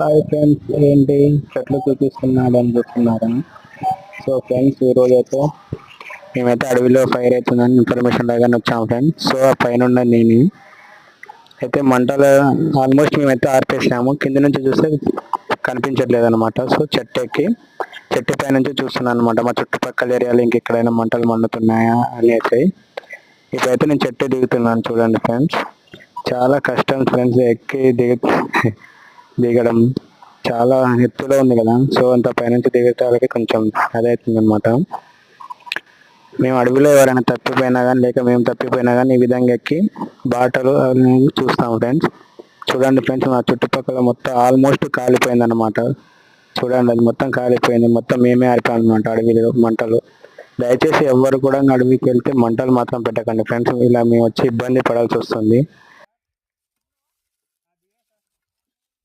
Hi friends, ఏంటి చెట్లు చూపిస్తున్నారని చూస్తున్నారా? సో ఫ్రెండ్స్, ఈరోజు అయితే మేమైతే అడవిలో ఫైర్ అవుతుందని ఇన్ఫర్మేషన్ లాగానే వచ్చాము ఫ్రెండ్స్. సో ఆ పైన ఉన్న నేను అయితే మంటలు ఆల్మోస్ట్ మేమైతే ఆర్పేసాము. కింద నుంచి చూస్తే కనిపించట్లేదు అనమాట. సో చెట్టు పై నుంచి చూస్తున్నాను అనమాట, మా చుట్టుపక్కల ఏరియాలో ఇంకెక్కడైనా మంటలు మండుతున్నాయా అనేసి. ఇప్పుడైతే నేను చెట్టు దిగుతున్నాను చూడండి ఫ్రెండ్స్. చాలా కష్టం ఫ్రెండ్స్, ఎక్కి దిగడం చాలా ఎత్తులో ఉంది కదా. సో అంత పైనుంచి దిగటానికి కొంచెం అదే అవుతుంది అనమాట. మేము అడవిలో ఎవరైనా తప్పిపోయినా కానీ లేక మేము తప్పిపోయినా కానీ ఈ విధంగా ఎక్కి బాటలు అనేవి చూస్తాము ఫ్రెండ్స్. చూడండి ఫ్రెండ్స్, మా చుట్టుపక్కల మొత్తం ఆల్మోస్ట్ కాలిపోయింది అనమాట. చూడండి, అది మొత్తం కాలిపోయింది. మొత్తం మేమే ఆరిపోయాం అనమాట అడవిలో మంటలు. దయచేసి ఎవ్వరు కూడా అడవికి వెళ్తే మంటలు మాత్రం పెట్టకండి ఫ్రెండ్స్. ఇలా మేము వచ్చి ఇబ్బంది పడాల్సి వస్తుంది.